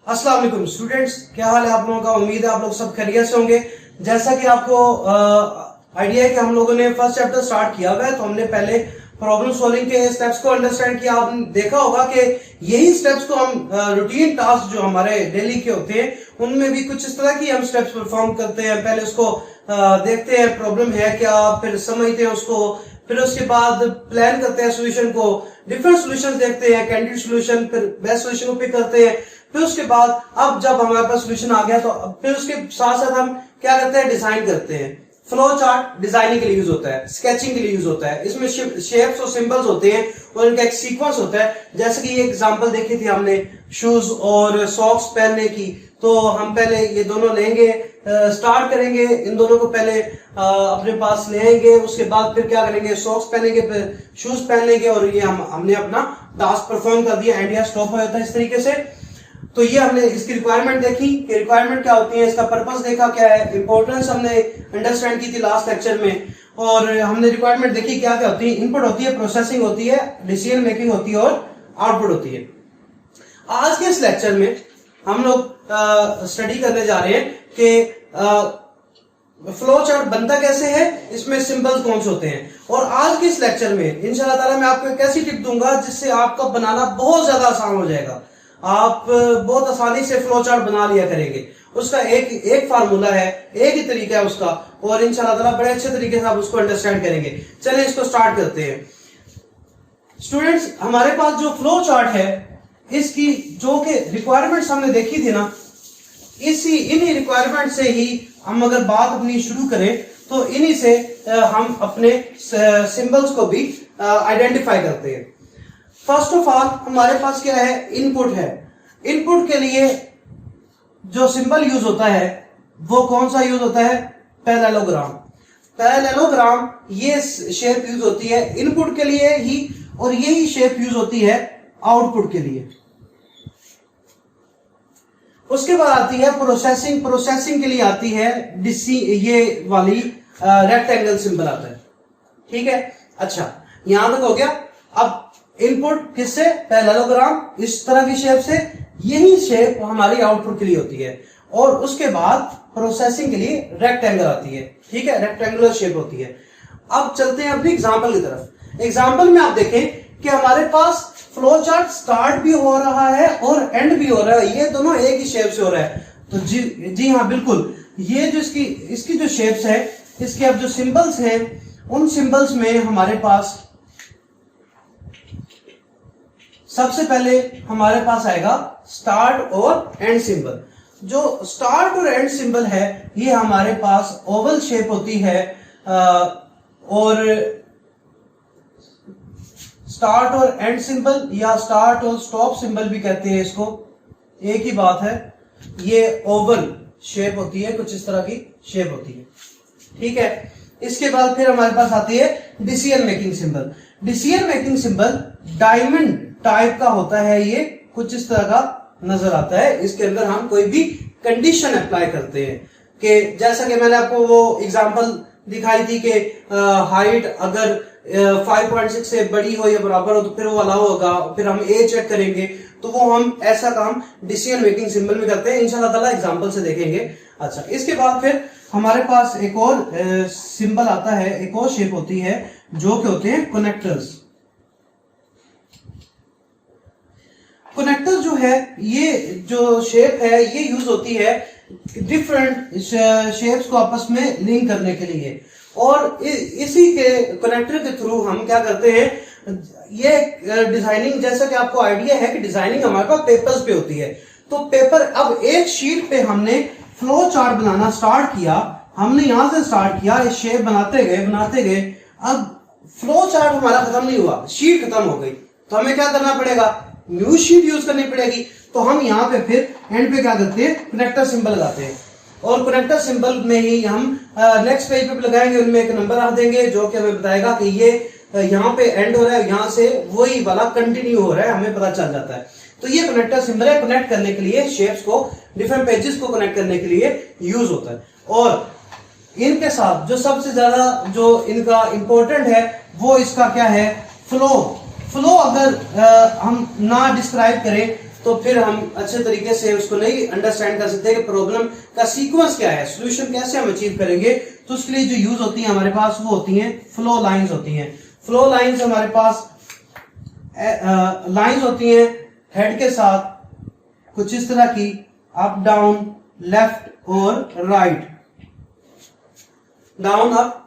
अस्सलाम वालेकुम स्टूडेंट्स, क्या हाल है आप लोगों का। उम्मीद है आप लोग सब खैरियत से होंगे। जैसा कि आपको आइडिया है कि हम लोगों ने फर्स्ट चैप्टर स्टार्ट किया हुआ है, तो हमने पहले प्रॉब्लम सॉल्विंग के स्टेप्स को अंडरस्टैंड किया। आपने देखा होगा कि यही स्टेप्स को हम रूटीन टास्क जो हमारे डेली के होते हैं उनमें भी कुछ इस तरह की हम स्टेप्स परफॉर्म करते हैं। पहले उसको देखते हैं प्रॉब्लम है क्या, फिर समझते हैं उसको, फिर उसके बाद प्लान करते हैं सोल्यूशन को, डिफरेंट सोल्यूशन देखते हैं, कैंडिडेट सोल्यूशन, फिर बेस्ट सोल्यूशन को पिक करते हैं। फिर उसके बाद अब जब हमारे पास सोल्यूशन आ गया तो फिर उसके साथ साथ हम क्या करते हैं, डिजाइन करते हैं। फ्लो चार्ट डिजाइनिंग के लिए यूज होता है, स्केचिंग के लिए यूज होता है। इसमें शेप्स और सिंबल्स होते हैं और इनका एक सीक्वेंस होता है। जैसे कि ये एग्जांपल देखी थी हमने शूज और सॉक्स पहनने की, तो हम पहले ये दोनों लेंगे, स्टार्ट करेंगे, इन दोनों को पहले अपने पास लेंगे, उसके बाद फिर क्या करेंगे, सॉक्स पहनेंगे, फिर शूज पहन लेंगे और ये हमने अपना टास्क परफॉर्म कर दिया, एंड या स्टॉप हो जाता है इस तरीके से। तो ये हमने इसकी रिक्वायरमेंट देखी कि रिक्वायरमेंट क्या होती है, इसका पर्पस देखा क्या है, इंपॉर्टेंस हमने अंडरस्टैंड की थी लास्ट लेक्चर में, और हमने रिक्वायरमेंट देखी क्या क्या होती है। इनपुट होती है, प्रोसेसिंग होती है, डिसीजन मेकिंग होती है और आउटपुट होती है। आज के इस लेक्चर में हम लोग स्टडी करने जा रहे हैं कि फ्लो चार्ट बनता कैसे है, इसमें सिंबल्स कौन से होते हैं। और आज के इस लेक्चर में इंशाल्लाह ताला मैं आपको एक ऐसी टिप दूंगा जिससे आपका बनाना बहुत ज्यादा आसान हो जाएगा। आप बहुत आसानी से फ्लो चार्ट बना लिया करेंगे। उसका एक फार्मूला है, एक ही तरीका है उसका, और इंशाल्लाह ताला बड़े अच्छे तरीके से आप उसको अंडरस्टैंड करेंगे। चलिए इसको स्टार्ट करते हैं। स्टूडेंट्स, हमारे पास जो फ्लो चार्ट है इसकी जो कि रिक्वायरमेंट्स हमने देखी थी ना, इन्हीं रिक्वायरमेंट से ही हम अगर बात अपनी शुरू करें तो इन्हीं से हम अपने सिंबल्स को भी आइडेंटिफाई करते हैं। फर्स्ट ऑफ ऑल हमारे पास क्या है, इनपुट है। इनपुट के लिए जो सिंबल यूज होता है वो कौन सा यूज होता है, पैरेललोग्राम। पैरेललोग्राम ये शेप यूज होती है इनपुट के लिए ही, और यही शेप यूज होती है आउटपुट के लिए। उसके बाद आती है प्रोसेसिंग। प्रोसेसिंग के लिए आती है ये वाली रेक्टेंगल सिंबल आता है। ठीक है, अच्छा यहां तक हो गया। अब इनपुट किससे, पैरेललोग्राम, इस तरह की शेप से। यही शेप हमारी आउटपुट के लिए होती है। और उसके बाद प्रोसेसिंग के लिए रेक्टेंगल आती है। ठीक है, रेक्टेंगुलर शेप होती है। अब चलते हैं अपनी एग्जांपल की तरफ। एग्जांपल में आप देखें कि हमारे पास फ्लो चार्ट स्टार्ट भी हो रहा है और एंड भी हो रहा है, ये दोनों एक ही शेप से हो रहा है। तो जी हाँ बिल्कुल, ये जो इसकी जो शेप्स है, इसके अब जो सिंबल्स हैं, उन सिंबल्स में हमारे पास सबसे पहले हमारे पास आएगा स्टार्ट और एंड सिंबल। जो स्टार्ट और एंड सिंबल है ये हमारे पास ओवल शेप होती है, और स्टार्ट और एंड सिंबल या स्टार्ट और स्टॉप सिंबल भी कहते हैं इसको, एक ही बात है। ये ओवल शेप होती है, कुछ इस तरह की शेप होती है। ठीक है, इसके बाद फिर हमारे पास आती है decision making symbol. Decision making symbol diamond type का होता है, ये कुछ इस तरह का नजर आता है। इसके अंदर हम कोई भी कंडीशन अप्लाई करते हैं कि जैसा कि मैंने आपको वो एग्जांपल दिखाई थी कि हाइट अगर 5.6 से बड़ी हो या बराबर हो तो फिर वो अलाउ होगा, फिर हम ए चेक करेंगे। तो वो हम ऐसा काम डिसीजन मेकिंग सिंबल में करते हैं, इंशाल्लाह ताला एग्जांपल से देखेंगे। अच्छा, इसके बाद फिर हमारे पास एक और सिंबल आता है, एक और शेप होती है जो कि होते हैं कनेक्टर्स। कनेक्टर जो है, ये जो शेप है ये यूज होती है डिफरेंट शेप्स को आपस में लिंक करने के लिए। और इसी के कनेक्टर के थ्रू हम क्या करते हैं, ये डिजाइनिंग, जैसा कि आपको आइडिया है कि डिजाइनिंग हमारे पास पेपर्स पे होती है। तो पेपर, अब एक शीट पे हमने फ्लो चार्ट बनाना स्टार्ट किया, हमने यहां से स्टार्ट किया, इस शेप बनाते गए। अब फ्लो चार्ट हमारा खत्म नहीं हुआ, शीट खत्म हो गई, तो हमें क्या करना पड़ेगा, न्यू शीट यूज करनी पड़ेगी। तो हम यहाँ पे फिर एंड पे क्या करते हैं, कनेक्टर सिंबल लगाते हैं, और कनेक्टर सिंबल में ही हम नेक्स्ट पेज पे लगाएंगे, उनमें एक नंबर रख देंगे जो कि हमें बताएगा कि ये यहाँ पे एंड हो रहा है, यहाँ से वही वाला कंटिन्यू हो रहा है, हमें पता चल जाता है। तो ये कनेक्टर सिंबल है, कनेक्ट करने के लिए, शेप्स को, डिफरेंट पेजेस को कनेक्ट करने के लिए यूज होता है। और इनके साथ जो सबसे ज्यादा जो इनका इंपॉर्टेंट है वो इसका क्या है, फ्लो। फ्लो अगर हम ना डिस्क्राइब करें तो फिर हम अच्छे तरीके से उसको नहीं अंडरस्टैंड कर सकते कि प्रॉब्लम का सीक्वेंस क्या है, सॉल्यूशन कैसे हम अचीव करेंगे। तो उसके लिए जो यूज होती है हमारे पास वो होती हैं फ्लो लाइंस होती हैं। फ्लो लाइंस हमारे पास लाइंस होती हैं हेड के साथ कुछ इस तरह की, अप डाउन लेफ्ट और राइट, डाउन अप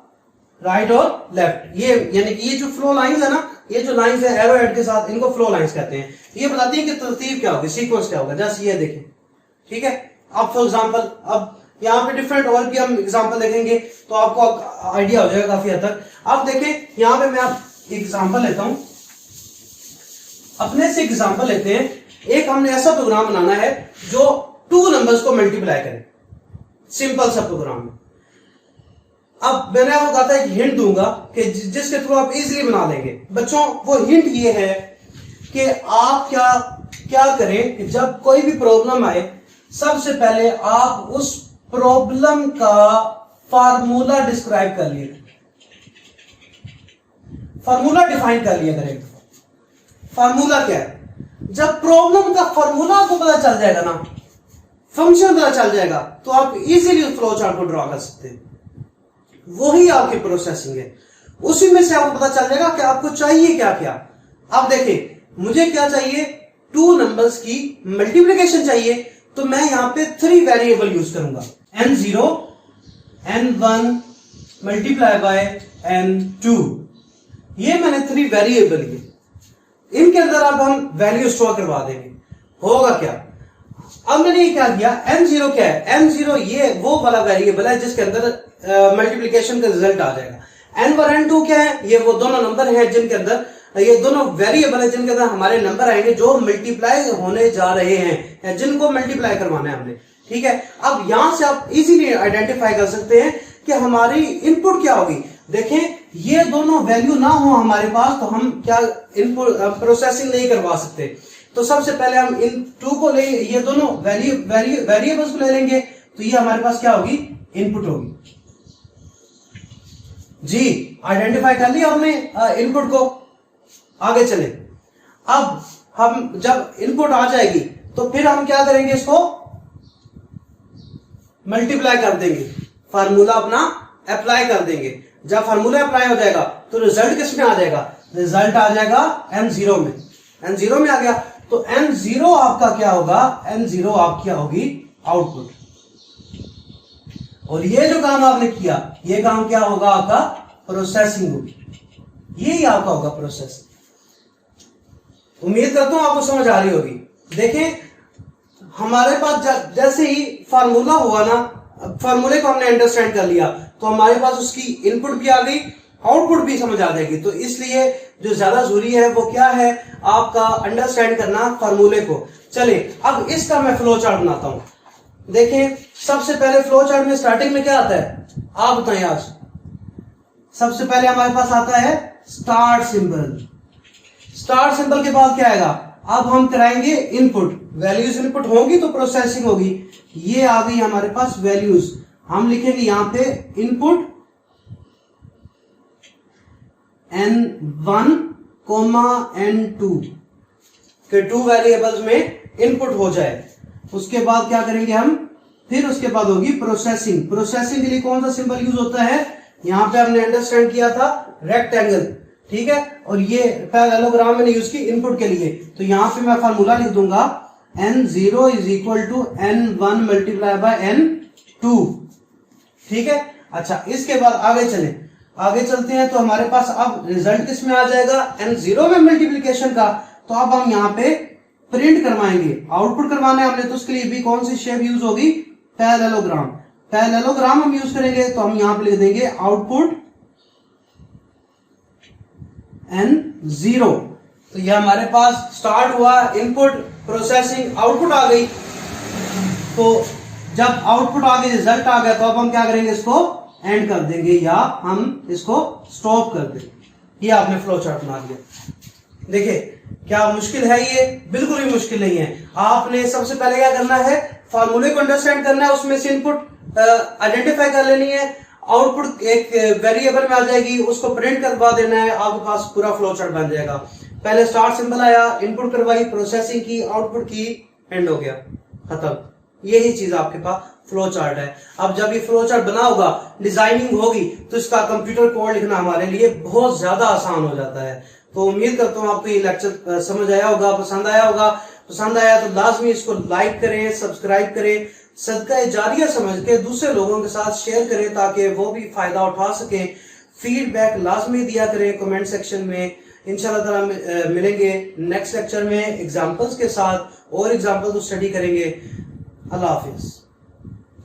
राइट और लेफ्ट। ये यानी कि ये जो फ्लो लाइंस है ना, ये जो लाइंस है एरो हेड के साथ, इनको फ्लो लाइंस कहते हैं। ये बताती है कि तरतीब क्या होगी, सीक्वेंस क्या होगा। जैसे ये देखें, ठीक है। अब फॉर एग्जांपल अब यहाँ पे डिफरेंट और भी हम एग्जांपल देखेंगे तो आपको आइडिया हो जाएगा काफी हद तक। अब देखें यहाँ पे मैं आप एग्जांपल लेता हूं, अपने से एग्जांपल लेते हैं। एक हमने ऐसा प्रोग्राम बनाना है जो 2 नंबर्स को मल्टीप्लाई करे, सिंपल सा प्रोग्राम है। अब मैंने आपको कहा था एक हिंट दूंगा कि जिसके थ्रू आप इजीली बना लेंगे। बच्चों वो हिंट ये है कि आप क्या करें कि जब कोई भी प्रॉब्लम आए, सबसे पहले आप उस प्रॉब्लम का फार्मूला डिस्क्राइब कर लिए, फार्मूला डिफाइन कर लिया करें। फार्मूला क्या है? जब प्रॉब्लम का फार्मूला आपको पता चल जाएगा ना, फंक्शन पता चल जाएगा, तो आप इजीली उस फ्लो चार्ट को ड्रॉ कर सकते हैं। वही आपकी प्रोसेसिंग है। उसी में से आपको पता चल जाएगा कि आपको चाहिए क्या क्या। अब देखिए मुझे क्या चाहिए, 2 नंबर्स की मल्टीप्लिकेशन चाहिए, तो मैं यहां पे 3 वेरिएबल यूज करूंगा, n0 n1 multiply by n2। ये मैंने 3 वेरिएबल लिए, इनके अंदर अब हम वैल्यू स्टोर करवा देंगे। होगा क्या, अब मैंने ये क्या किया, n0 क्या है, n0 ये वो वाला वेरिएबल है जिसके अंदर मल्टीप्लिकेशन का रिजल्ट आ जाएगा। n1 n2 क्या है, ये वो दोनों नंबर हैं जिनके अंदर, ये दोनों वेरिएबल है जिनके अंदर हमारे नंबर आएंगे जो मल्टीप्लाई होने जा रहे हैं, जिनको मल्टीप्लाई करवाना है हमने। ठीक है, अब यहां से आप इजीली आइडेंटिफाई कर सकते हैं कि हमारी इनपुट क्या होगी। देखें ये दोनों वैल्यू ना हो हमारे पास तो हम क्या इनपुट प्रोसेसिंग नहीं करवा सकते। तो सबसे पहले हम इन 2 को ले, ये दोनों वेरिएबल्स को ले लेंगे, तो ये हमारे पास क्या होगी, इनपुट होगी। जी आइडेंटिफाई कर लिया हमने इनपुट को। आगे चले, अब हम जब इनपुट आ जाएगी तो फिर हम क्या करेंगे, इसको मल्टीप्लाई कर देंगे, फार्मूला अपना अप्लाई कर देंगे। जब फार्मूला अप्लाई हो जाएगा तो रिजल्ट किस में आ जाएगा, रिजल्ट आ जाएगा n0 में। n0 में आ गया तो n0 आपका क्या होगा, n0 आपकी होगी आउटपुट। और ये जो काम आपने किया, ये काम क्या होगा, आपका प्रोसेसिंग होगी। यही आपका होगा प्रोसेसिंग। उम्मीद करता हूं आपको समझ आ रही होगी। देखें हमारे पास जैसे ही फार्मूला हुआ ना, फार्मूले को हमने अंडरस्टैंड कर लिया तो हमारे पास उसकी इनपुट भी आ गई, आउटपुट भी समझ आ जाएगी। तो इसलिए जो ज्यादा जरूरी है वो क्या है, आपका अंडरस्टैंड करना फार्मूले को। चले अब इसका मैं फ्लो चार्ट बनाता हूं। देखें सबसे पहले फ्लो चार्ट में स्टार्टिंग में क्या आता है, आप बताएं आज। सबसे पहले हमारे पास आता है स्टार्ट सिंबल। स्टार्ट सिंबल के बाद क्या आएगा, अब हम कराएंगे इनपुट, वैल्यूज इनपुट होंगी तो प्रोसेसिंग होगी। ये आ गई हमारे पास वैल्यूज, हम लिखेंगे यहां पे इनपुट n1 n2 के 2 वेरिएबल्स में इनपुट हो जाए। उसके बाद क्या करेंगे हम, फिर उसके बाद होगी प्रोसेसिंग। प्रोसेसिंग के लिए कौन सा सिंबल यूज होता है, यहां पे हमने अंडरस्टैंड किया था रेक्टेंगल, ठीक है। और ये पैरेललोग्राम मैंने यूज की इनपुट के लिए, तो यहां पे मैं फार्मूला लिख दूंगा n0 is equal to n1 multiply by n2, ठीक है। अच्छा इसके बाद आगे चलते हैं। तो हमारे पास अब रिजल्ट किस में आ जाएगा, n0 में मल्टीप्लिकेशन का। तो अब हम यहां पे प्रिंट करवाएंगे, आउटपुट करवाना है हमने, तो उसके लिए भी कौन सी शेप यूज होगी, पैरेललोग्राम। पैरेललोग्राम हम यूज करेंगे तो हम यहां पे लिख देंगे आउटपुट n0। तो ये हमारे पास स्टार्ट हुआ, इनपुट, प्रोसेसिंग, आउटपुट आ गई। तो जब आउटपुट आ गई, रिजल्ट आ गया, तो अब हम क्या करेंगे, इसको एंड कर देंगे या हम इसको स्टॉप कर देंगे। ये आपने फ्लो चार्ट बना दिया। देखिए क्या मुश्किल है ये, बिल्कुल भी मुश्किल नहीं है। आपने सबसे पहले क्या करना है, फार्मूले को अंडरस्टैंड करना है, उसमें से इनपुट आइडेंटिफाई कर लेनी है, आउटपुट एक वेरिएबल में आ जाएगी, उसको प्रिंट करवा देना है, आपके पास पूरा फ्लो चार्ट बन जाएगा। पहले स्टार्ट सिंबल आया, इनपुट करवाई, प्रोसेसिंग की, आउटपुट की, एंड हो गया, खत्म। यही चीज आपके पास फ्लो चार्ट है। अब जब ये फ्लो चार्ट बना होगा, डिजाइनिंग होगी, तो इसका कंप्यूटर कोड लिखना हमारे लिए बहुत ज्यादा आसान हो जाता है। तो उम्मीद करता हूँ आपको ये लेक्चर समझ आया होगा, पसंद आया होगा। पसंद आया तो लाजमी इसको लाइक करें, सब्सक्राइब करें, सदका जारिया समझ के दूसरे लोगों के साथ शेयर करें ताकि वो भी फायदा उठा सकें। फीडबैक लाजमी दिया करें कमेंट सेक्शन में। इंशाल्लाह ताला मिलेंगे नेक्स्ट लेक्चर में एग्जांपल्स के साथ, और एग्जांपल तो स्टडी करेंगे। अल्लाह हाफिज।